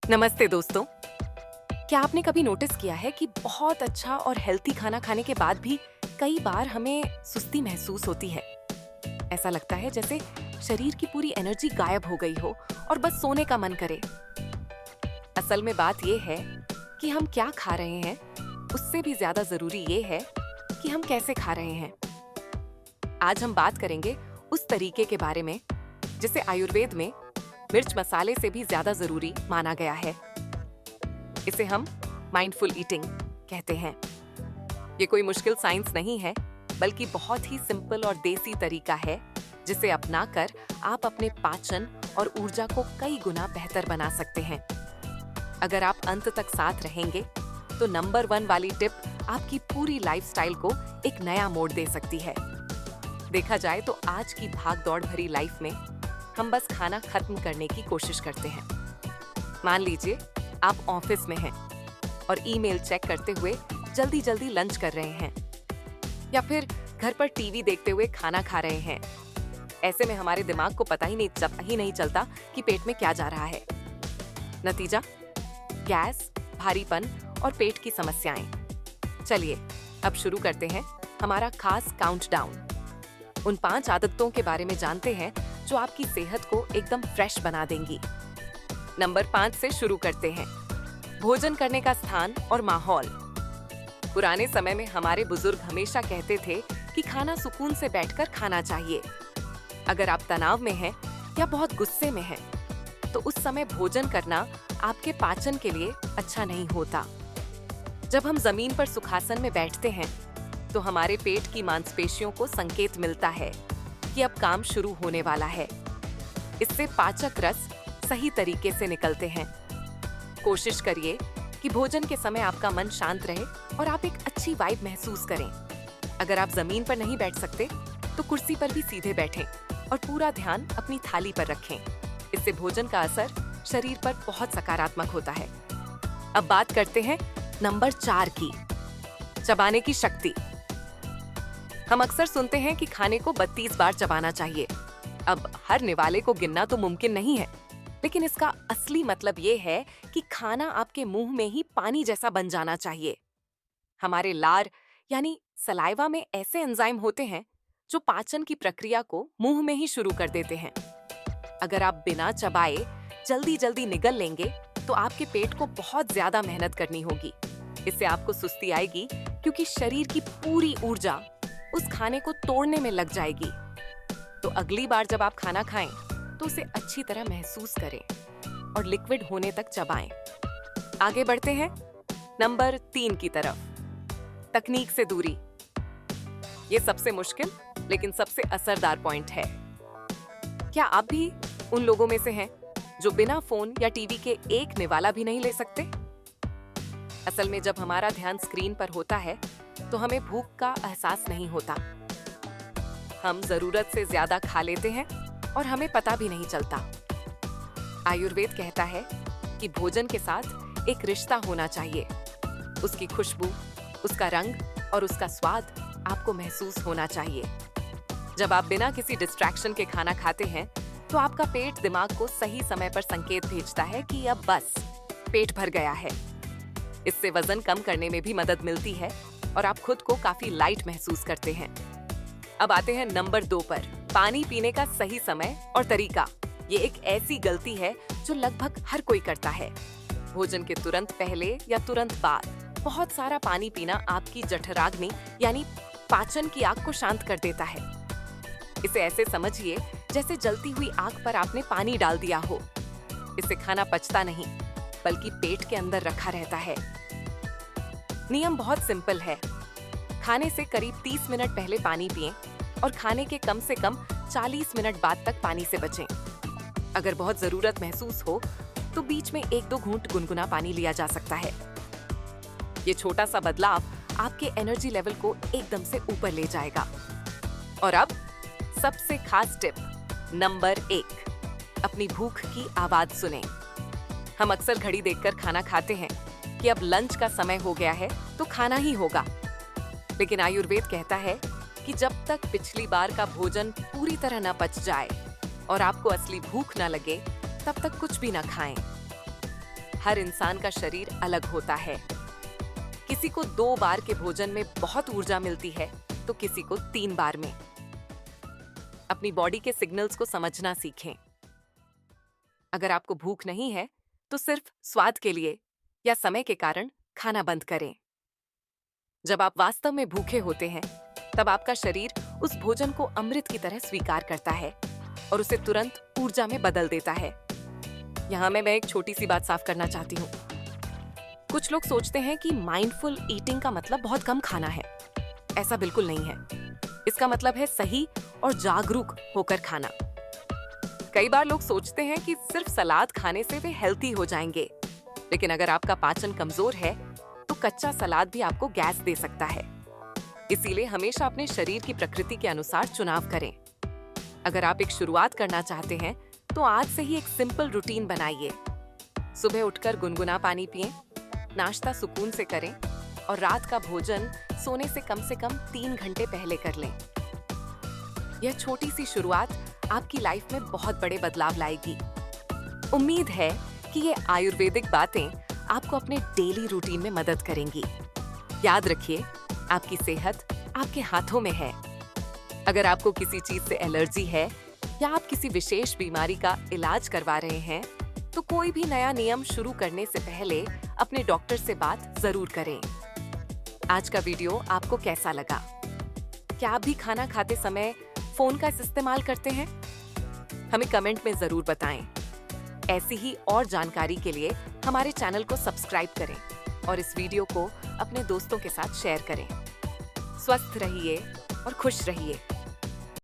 नमस्ते दोस्तों। क्या आपने कभी नोटिस किया है कि बहुत अच्छा और हेल्थी खाना खाने के बाद भी कई बार हमें सुस्ती महसूस होती है। ऐसा लगता है जैसे शरीर की पूरी एनर्जी गायब हो गई हो और बस सोने का मन करे। असल में बात ये है कि हम क्या खा रहे हैं, उससे भी ज्यादा जरूरी ये है कि हम कैसे खा रहे हैं। आज हम बात करेंगे उस तरीके के बारे में जिसे आयुर्वेद में मिर्च मसाले से भी ज्यादा जरूरी माना गया है। इसे हम माइंडफुल ईटिंग कहते हैं। ये कोई मुश्किल साइंस नहीं है, बल्कि बहुत ही सिंपल और देसी तरीका है जिसे अपनाकर आप अपने पाचन और ऊर्जा को कई गुना बेहतर बना सकते हैं। अगर आप अंत तक साथ रहेंगे तो नंबर 1 वाली टिप आपकी पूरी लाइफस्टाइल को एक नया मोड़ दे सकती है। देखा जाए तो आज की भाग-दौड़ भरी लाइफ में हम बस खाना खत्म करने की कोशिश करते हैं। मान लीजिए आप ऑफिस में हैं और ईमेल चेक करते हुए जल्दी जल्दी लंच कर रहे हैं, या फिर घर पर टीवी देखते हुए खाना खा रहे हैं। ऐसे में हमारे दिमाग को पता ही नहीं चलता कि पेट में क्या जा रहा है। नतीजा गैस, भारीपन और पेट की समस्याएं। चलिए अब शुरू करते हैं हमारा खास काउंटडाउन। उन 5 आदतों के बारे में जानते हैं जो आपकी सेहत को एकदम फ्रेश बना देंगी। नंबर 5 से शुरू करते हैं। भोजन करने का स्थान और माहौल। पुराने समय में हमारे बुजुर्ग हमेशा कहते थे कि खाना सुकून से बैठकर खाना चाहिए। अगर आप तनाव में हैं या बहुत गुस्से में हैं, तो उस समय भोजन करना आपके पाचन के लिए अच्छा नहीं होता। जब हम जमीन पर सुखासन में बैठते हैं, तो हमारे पेट की मांसपेशियों को संकेत मिलता है कि अब काम शुरू होने वाला है। इससे पाचक रस सही तरीके से निकलते हैं। कोशिश करिए कि भोजन के समय आपका मन शांत रहे और आप एक अच्छी वाइब महसूस करें। अगर आप जमीन पर नहीं बैठ सकते, तो कुर्सी पर भी सीधे बैठें और पूरा ध्यान अपनी थाली पर रखें। इससे भोजन का असर शरीर पर बहुत सकारात्मक होता है। अब बात करते हैं नंबर 4 की, चबाने की शक्ति। हम अक्सर सुनते हैं कि खाने को 32 बार चबाना चाहिए। अब हर निवाले को गिनना तो मुमकिन नहीं है, लेकिन इसका असली मतलब ये है कि खाना आपके मुंह में ही पानी जैसा बन जाना चाहिए। हमारे लार यानी सलाइवा में ऐसे एंजाइम होते हैं जो पाचन की प्रक्रिया को मुंह में ही शुरू कर देते हैं। अगर आप बिना चबाए जल्दी जल्दी निगल लेंगे, तो आपके पेट को बहुत ज्यादा मेहनत करनी होगी। इससे आपको सुस्ती आएगी, क्योंकि शरीर की पूरी ऊर्जा उस खाने को तोड़ने में लग जाएगी। तो अगली बार जब आप खाना खाएं, तो उसे अच्छी तरह महसूस करें और लिक्विड होने तक चबाएं। आगे बढ़ते हैं नंबर 3 की तरफ, तकनीक से दूरी। ये सबसे मुश्किल लेकिन सबसे असरदार पॉइंट है। क्या आप भी उन लोगों में से हैं जो बिना फोन या टीवी के एक निवाला भी नहीं ले सकते? असल में जब हमारा ध्यान स्क्रीन पर होता है, तो हमें भूख का एहसास नहीं होता। हम जरूरत से ज्यादा खा लेते हैं और हमें पता भी नहीं चलता। आयुर्वेद कहता है कि भोजन के साथ एक रिश्ता होना चाहिए। उसकी खुशबू, उसका रंग और उसका स्वाद आपको महसूस होना चाहिए। जब आप बिना किसी डिस्ट्रैक्शन के खाना खाते हैं, तो आपका पेट दिमाग को सही समय पर संकेत भेजता है कि अब बस पेट भर गया है। इससे वजन कम करने में भी मदद मिलती है और आप खुद को काफी लाइट महसूस करते हैं। अब आते हैं नंबर 2 पर, पानी पीने का सही समय और तरीका। ये एक ऐसी गलती है जो लगभग हर कोई करता है। भोजन के तुरंत पहले या तुरंत बाद बहुत सारा पानी पीना आपकी जठराग्नि यानी पाचन की आग को शांत कर देता है। इसे ऐसे समझिए जैसे जलती हुई आग पर आपने पानी डाल दिया हो। इससे खाना पचता नहीं, बल्कि पेट के अंदर रखा रहता है। नियम बहुत सिंपल है। खाने से करीब 30 मिनट पहले पानी पिएं और खाने के कम से कम 40 मिनट बाद तक पानी से बचें। अगर बहुत जरूरत महसूस हो, तो बीच में 1-2 घूंट गुनगुना पानी लिया जा सकता है। ये छोटा सा बदलाव आपके एनर्जी लेवल को एकदम से ऊपर ले जाएगा। और अब सबसे खास टिप नंबर 1, अपनी भूख की आवाज सुनें। हम अक्सर घड़ी देखकर खाना खाते हैं कि अब लंच का समय हो गया है, तो खाना ही होगा। लेकिन आयुर्वेद कहता है कि जब तक पिछली बार का भोजन पूरी तरह न पच जाए और आपको असली भूख न लगे, तब तक कुछ भी न खाएं। हर इंसान का शरीर अलग होता है। किसी को 2 बार के भोजन में बहुत ऊर्जा मिलती है, तो किसी को 3 बार में। अपनी बॉडी के सिग्नल्स को समझना सीखें। अगर आपको भूख नहीं है, तो सिर्फ स्वाद के लिए या समय के कारण खाना बंद करें। जब आप वास्तव में भूखे होते हैं, तब आपका शरीर उस भोजन को अमृत की तरह स्वीकार करता है और उसे तुरंत ऊर्जा में बदल देता है। यहाँ मैं एक छोटी सी बात साफ करना चाहती हूँ। कुछ लोग सोचते हैं कि माइंडफुल ईटिंग का मतलब बहुत कम खाना है। ऐसा बिल्कुल नहीं है। इसका मतलब है सही और जागरूक होकर खाना। कई बार लोग सोचते हैं कि सिर्फ सलाद खाने से वे हेल्थी हो जाएंगे, लेकिन अगर आपका पाचन कमजोर है, तो कच्चा सलाद भी आपको गैस दे सकता है। इसीलिए हमेशा अपने शरीर की प्रकृति के अनुसार चुनाव करें। अगर आप एक शुरुआत करना चाहते हैं, तो आज से ही एक सिंपल रूटीन बनाइए। सुबह उठकर गुनगुना पानी पिएं, नाश्ता सुकून से करें और रात का भोजन सोने से कम 3 घंटे पहले कर लें। यह छोटी सी शुरुआत आपकी लाइफ में बहुत बड़े बदलाव लाएगी। उम्मीद है कि ये आयुर्वेदिक बातें आपको अपने डेली रूटीन में मदद करेंगी। याद रखिए, आपकी सेहत आपके हाथों में है। अगर आपको किसी चीज से एलर्जी है या आप किसी विशेष बीमारी का इलाज करवा रहे हैं, तो कोई भी नया नियम शुरू करने से पहले अपने डॉक्टर से बात जरूर करें। आज का वीडियो आपको कैसा लगा? क्या आप भी खाना खाते समय फोन का इस्तेमाल करते हैं? हमें कमेंट में जरूर बताएं। ऐसी ही और जानकारी के लिए हमारे चैनल को सब्सक्राइब करें और इस वीडियो को अपने दोस्तों के साथ शेयर करें। स्वस्थ रहिए और खुश रहिए।